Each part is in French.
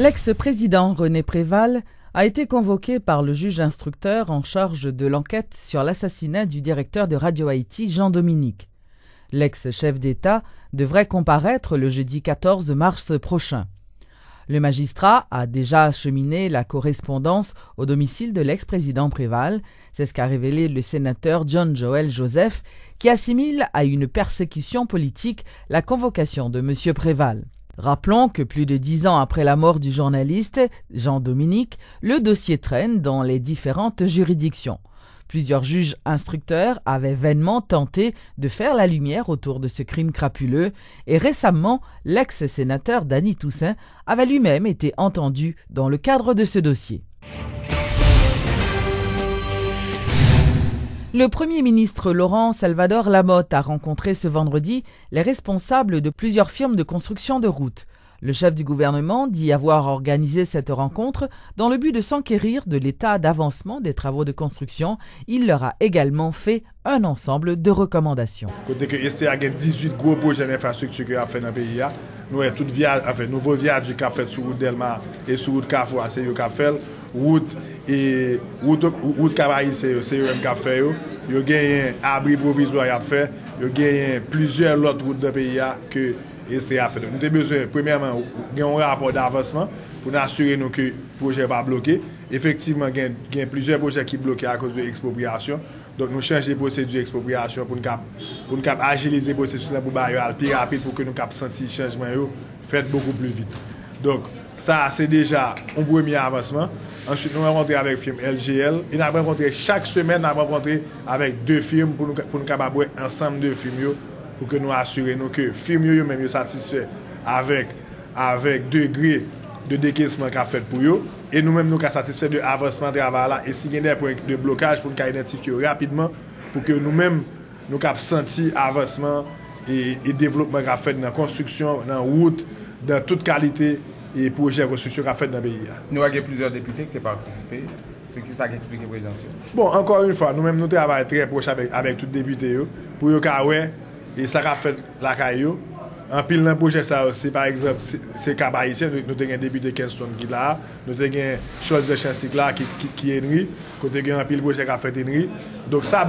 L'ex-président René Préval a été convoqué par le juge instructeur en charge de l'enquête sur l'assassinat du directeur de Radio Haïti, Jean Dominique. L'ex-chef d'État devrait comparaître le jeudi 14 mars prochain. Le magistrat a déjà acheminé la correspondance au domicile de l'ex-président Préval. C'est ce qu'a révélé le sénateur John Joel Joseph, qui assimile à une persécution politique la convocation de M. Préval. Rappelons que plus de 10 ans après la mort du journaliste Jean Dominique, le dossier traîne dans les différentes juridictions. Plusieurs juges instructeurs avaient vainement tenté de faire la lumière autour de ce crime crapuleux et récemment, l'ex-sénateur Dany Toussaint avait lui-même été entendu dans le cadre de ce dossier. Le Premier ministre Laurent Salvador Lamotte a rencontré ce vendredi les responsables de plusieurs firmes de construction de routes. Le chef du gouvernement dit avoir organisé cette rencontre dans le but de s'enquérir de l'état d'avancement des travaux de construction. Il leur a également fait un ensemble de recommandations. Côté que STA a 18 gros projets d'infrastructure qui a fait dans le pays. Nous avons tout nouveau viaduc qui a fait sur route Delma et sur route Carrefour, c'est eux qui a fait. Route Cabaï, c'est eux qui a fait. Ils ont gagné un abri provisoire qui a fait. Ils ont gagné plusieurs autres routes dans le pays que STA a fait. Nous avons besoin, premièrement, d'un rapport d'avancement pour nous assurer que le projet va bloquer. Effectivement, il y a plusieurs projets qui sont bloqués à cause de l'expropriation. Donc, nous changeons les procédures d'expropriation pour nous agiliser les processus pour aller plus rapide pour que nous puissions sentir le changement fait beaucoup plus vite. Donc, ça, c'est déjà un premier avancement. Ensuite, nous avons rencontré avec la firme LGL. Et nous avons rencontré chaque semaine, nous avons rencontré avec deux firmes pour nous capables ensemble de firmes pour que nous assurions que les firmes eux-mêmes sont satisfaits avec degré de décaissement qu'a fait pour eux. Et nous-mêmes, nous sommes satisfaits de l'avancement de travail là. Et s'il y a des points de blocage, pour nous identifier rapidement, pour que nous-mêmes, nous puissions sentir l'avancement et développement qu'a fait dans la construction, dans la route, dans toute qualité et projet de construction qu'a fait dans le pays. Nous avons plusieurs députés qui ont participé. C'est qui ça qui explique la présidentielle? Bon, encore une fois, nous-mêmes, nous travaillons très proche avec tous les députés pour que et ça a fait la caillou. En pile dans le projet, ça aussi, par exemple, c'est Cabaïtien, nous avons un député Kenston qui est là, nous avons un chose de Chansic là qui est Henry, côté un pile projet qui a fait Henry. Donc ça,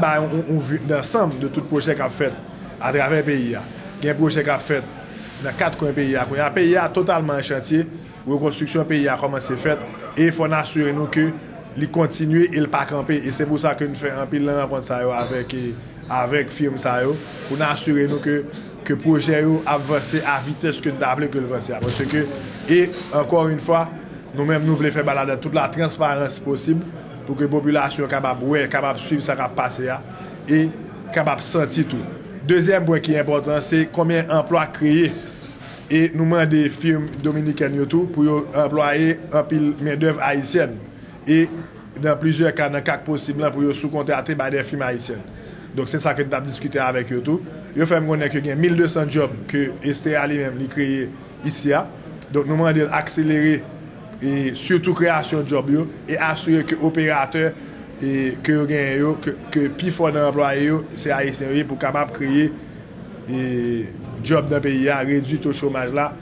on vit d'ensemble de tout projet qui a fait à travers le pays. Il y a un projet qui a fait dans 4 coins du pays. Le pays est totalement en chantier, la reconstruction du pays a commencé à faire et il faut assurer nous que il continue et il pas camper. Et c'est pour ça que nous faisons un pile de rencontre avec firme pour nous assurer nous que le projet avance à vitesse que nous avons que le avance. Parce que, et encore une fois, nous-mêmes nous voulons faire balader toute la transparence possible pour que la population soit capable de suivre ce qui a passé et capable de sentir tout. Deuxième point qui est important, c'est combien d'emplois créés. Et nous demandons des firmes dominicaines pour employer un pile main-d'œuvre haïtienne. Et dans plusieurs cas, dans le cas possible, pour sous-contracter des firmes haïtiennes. Donc c'est ça que nous avons discuté avec eux tout. Ils fait connaître qu'il y a 1200 jobs que STA lui-même a créé ici. Donc nous demandons d'accélérer et surtout création de jobs et assurer que l'opérateur et que plus fort d'employés c'est haïtien pour capable créer et job dans le pays, réduire le chômage là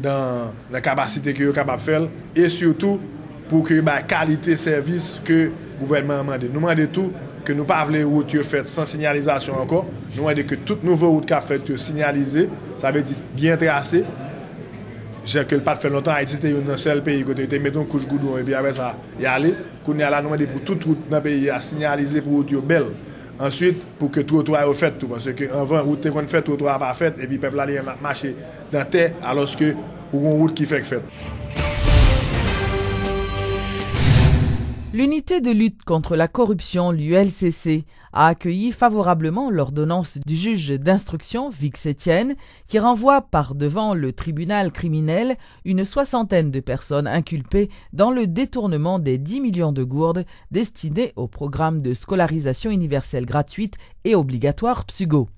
dans la capacité que est capable de faire et surtout pour que la qualité de service que le gouvernement demande. Nous demandons tout que nous ne pas les routes faites sans signalisation encore. Nous demandons que toute nouvelle route qu'a fait signalisée, ça veut dire bien tracé. J'ai que le pas fait longtemps, Haïti c'était un seul pays côté tu mets une couche goudron et puis après ça y aller. Qu'on y a là nous demandons pour toute route dans le pays à signaliser pour route belle. Ensuite pour que trottoir soit fait tout parce que avant route qu'on fait trottoir pas fait et puis peuple aller marcher dans terre alors que ou une route qui fait fait. L'unité de lutte contre la corruption, l'ULCC, a accueilli favorablement l'ordonnance du juge d'instruction, Vix Etienne, qui renvoie par devant le tribunal criminel une soixantaine de personnes inculpées dans le détournement des 10 millions de gourdes destinées au programme de scolarisation universelle gratuite et obligatoire PSUGO.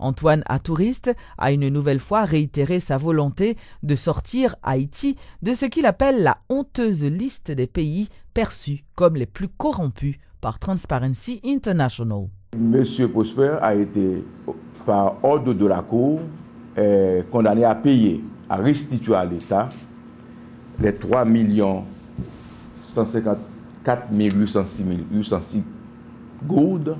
Antoine Atouriste a une nouvelle fois réitéré sa volonté de sortir Haïti de ce qu'il appelle la honteuse liste des pays perçus comme les plus corrompus par Transparency International. Monsieur Prosper a été, par ordre de la Cour, condamné à payer, à restituer à l'État les 3 154 806 gourdes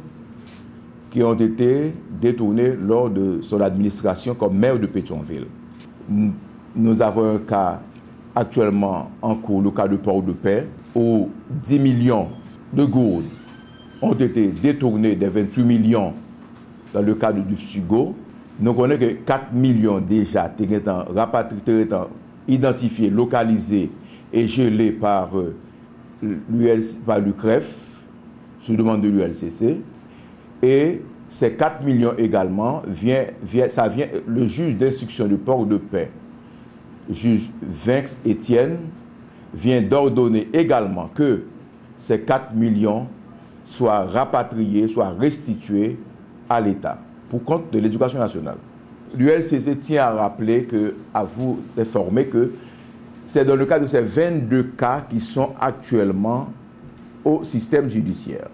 qui ont été détournées lors de son administration comme maire de Pétionville. Nous avons un cas actuellement en cours, le cas de Port-de-Paix, où 10 millions de gourdes ont été détournées des 28 millions dans le cadre du PSUGO. Nous connaissons que 4 millions déjà étant identifiés, localisés et gelés par l'UCREF, sous demande de l'ULCC. Et ces 4 millions également, le juge d'instruction du Port-de-Paix, juge Vinx Étienne, vient d'ordonner également que ces 4 millions soient rapatriés, soient restitués à l'État pour compte de l'Éducation nationale. L'ULCC tient à rappeler, à vous informer que c'est dans le cas de ces 22 cas qui sont actuellement au système judiciaire.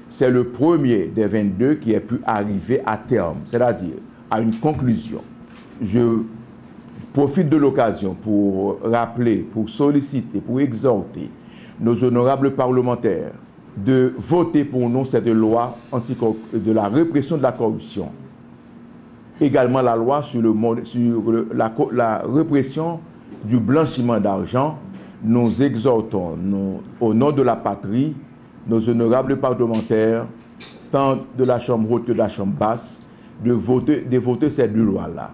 C'est le premier des 22 qui a pu arriver à terme, c'est-à-dire à une conclusion. Je profite de l'occasion pour rappeler, pour solliciter, pour exhorter nos honorables parlementaires de voter pour nous cette loi de la répression de la corruption. Également la loi sur la répression du blanchiment d'argent. Nous exhortons, au nom de la patrie, nos honorables parlementaires, tant de la Chambre haute que de la Chambre basse, de voter ces deux lois-là.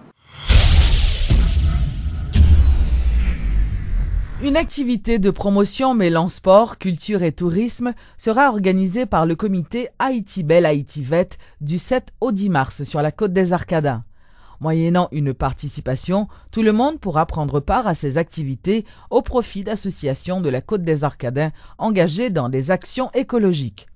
Une activité de promotion mêlant sport, culture et tourisme sera organisée par le comité Haïti Belle Haïti Vête du 7 au 10 mars sur la côte des Arcadins. Moyennant une participation, tout le monde pourra prendre part à ces activités au profit d'associations de la côte des Arcadins engagées dans des actions écologiques.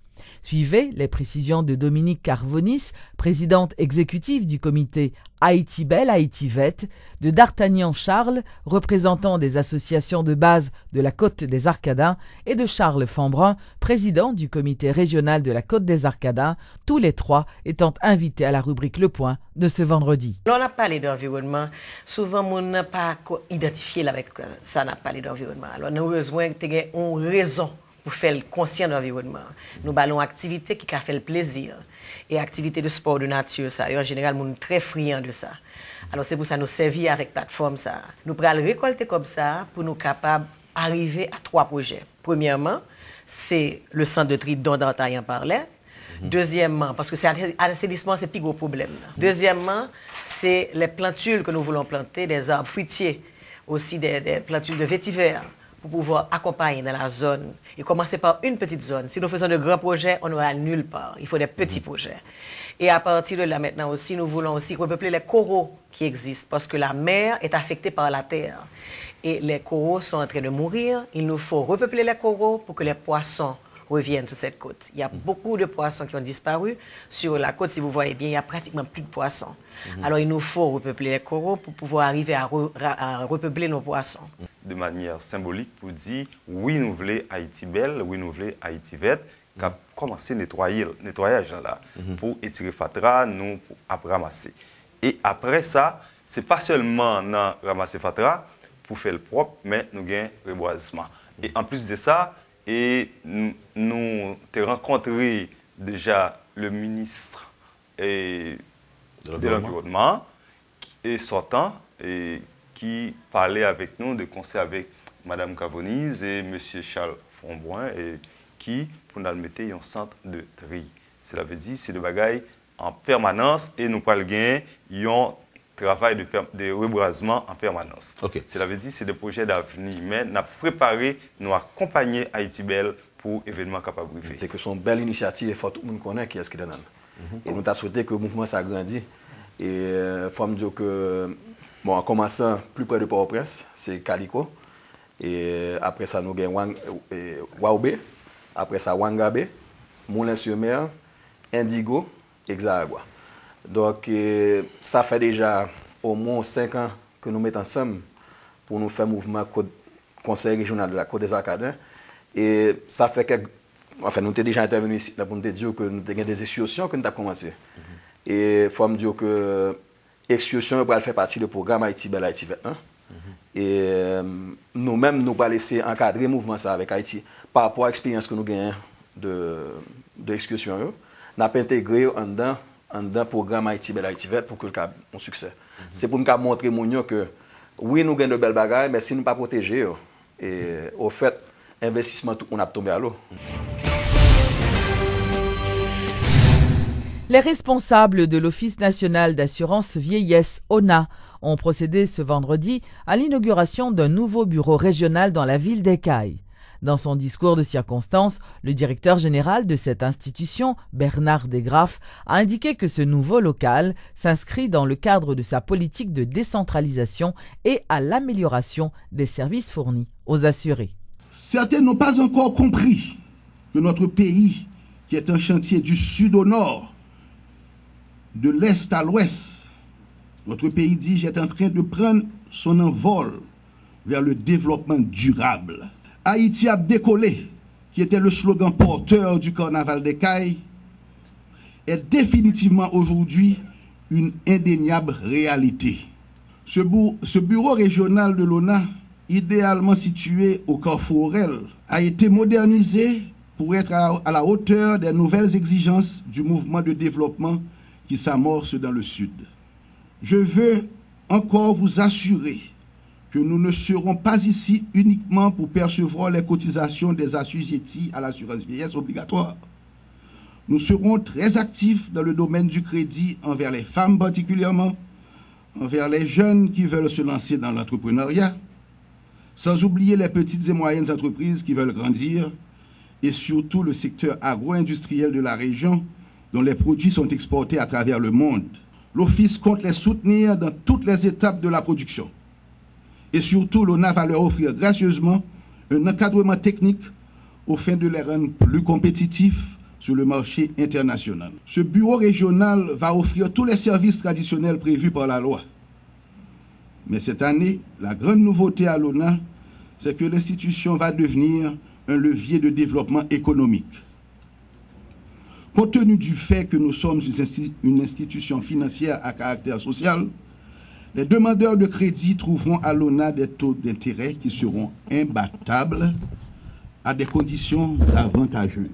Suivez les précisions de Dominique Carvonis, présidente exécutive du comité Haïti Belle Haïti Vête, de D'Artagnan Charles, représentant des associations de base de la côte des Arcadins, et de Charles Fambrun, président du comité régional de la côte des Arcadins, tous les trois étant invités à la rubrique Le Point de ce vendredi. On a parlé d'environnement, souvent on n'a pas identifié avec ça, on a parlé d'environnement. Alors nous avons besoin d'une raison pour faire conscient de l'environnement. Nous avons une activité qui a fait le plaisir. Et activité de sport de nature, ça. Et en général, nous sommes très friands de ça. Alors c'est pour ça que nous servons avec la plateforme. Ça. Nous pourrons le récolter comme ça pour nous capables d'arriver à 3 projets. Premièrement, c'est le centre de tri dont D'Artagnan parlait. Deuxièmement, parce que c'est l'assainissement, c'est le plus gros problème. Deuxièmement, c'est les plantules que nous voulons planter, des arbres fruitiers, aussi des plantules de vétiver, pour pouvoir accompagner dans la zone. Et commencer par une petite zone. Si nous faisons de grands projets, on n'aura nulle part. Il faut des petits projets. Et à partir de là maintenant aussi, nous voulons aussi repeupler les coraux qui existent, parce que la mer est affectée par la terre. Et les coraux sont en train de mourir. Il nous faut repeupler les coraux pour que les poissons reviennent sur cette côte. Il y a beaucoup de poissons qui ont disparu. Sur la côte, si vous voyez bien, il n'y a pratiquement plus de poissons. Alors il nous faut repeupler les coraux pour pouvoir arriver à repeupler nos poissons. De manière symbolique pour dire oui, nous voulons Haïti belle, oui, nous voulons Haïti verte, qui a commencé à nettoyer le nettoyage là, pour étirer Fatra, nous pour ramasser. Et après ça, ce n'est pas seulement ramasser Fatra pour faire le propre, mais nous avons le reboisement. Et en plus de ça, nous avons rencontré déjà le ministre de l'Environnement et sortant, et qui parlait avec nous de conseil avec Mme Cavoniz et M. Charles Fomboin, et qui, pour nous mettre un centre de tri. Cela veut dire que c'est des bagailles en permanence et nous parlons un travail de reboisement en permanence. Okay. Cela veut dire que c'est des projets d'avenir, mais nous avons préparé, nous accompagné Haïti Belle pour l'événement capable de arriver. C'est que son belle initiative, il faut tout le monde connaît qui est-ce qui est dans. Et nous avons souhaité que le mouvement s'agrandisse. Et il faut me dire que, bon, en commençant plus près de Port-au-Prince, c'est Calico. Et après ça, nous avons Waoubé. Après ça, Wangabe, Moulin-sur-Mer, Indigo et Xaragua. Donc, ça fait déjà au moins 5 ans que nous mettons ensemble pour nous faire mouvement conseil régional de la Côte des Arcadins. Et ça fait que, enfin, nous avons déjà intervenu ici pour nous dire que nous avons des institutions que nous avons commencé. Et il faut me dire que l'excursion va faire partie du programme Haïti Belle Haïti Vête. Et nous-mêmes, nous pas laisser encadrer le mouvement ça avec Haïti par rapport à l'expérience que nous gagnons d'excursion. Nous avons intégré dans le programme Haïti Belle Haïti Verte pour que le cas ait un succès. C'est pour nous montrer que oui, nous gagnons de belles bagailles, mais si nous ne pas protéger, et au fait, investissement, tout, on a tombé à l'eau. Les responsables de l'Office national d'assurance vieillesse, ONA, ont procédé ce vendredi à l'inauguration d'un nouveau bureau régional dans la ville d'Écailles. Dans son discours de circonstance, le directeur général de cette institution, Bernard Desgraffes, a indiqué que ce nouveau local s'inscrit dans le cadre de sa politique de décentralisation et à l'amélioration des services fournis aux assurés. Certains n'ont pas encore compris que notre pays, qui est un chantier du sud au nord, de l'est à l'ouest, notre pays dit est en train de prendre son envol vers le développement durable. Haïti a décollé, qui était le slogan porteur du carnaval d'Écailles, est définitivement aujourd'hui une indéniable réalité. Ce bureau régional de l'ONA, idéalement situé au Carrefour Aurel, a été modernisé pour être à la hauteur des nouvelles exigences du mouvement de développement qui s'amorce dans le Sud. Je veux encore vous assurer que nous ne serons pas ici uniquement pour percevoir les cotisations des assujettis à l'assurance vieillesse obligatoire. Nous serons très actifs dans le domaine du crédit envers les femmes particulièrement, envers les jeunes qui veulent se lancer dans l'entrepreneuriat, sans oublier les petites et moyennes entreprises qui veulent grandir, et surtout le secteur agro-industriel de la région, dont les produits sont exportés à travers le monde. L'Office compte les soutenir dans toutes les étapes de la production. Et surtout, l'ONA va leur offrir gracieusement un encadrement technique au fin de les rendre plus compétitifs sur le marché international. Ce bureau régional va offrir tous les services traditionnels prévus par la loi. Mais cette année, la grande nouveauté à l'ONA, c'est que l'institution va devenir un levier de développement économique. Compte tenu du fait que nous sommes une institution financière à caractère social, les demandeurs de crédit trouveront à l'ONA des taux d'intérêt qui seront imbattables à des conditions avantageuses.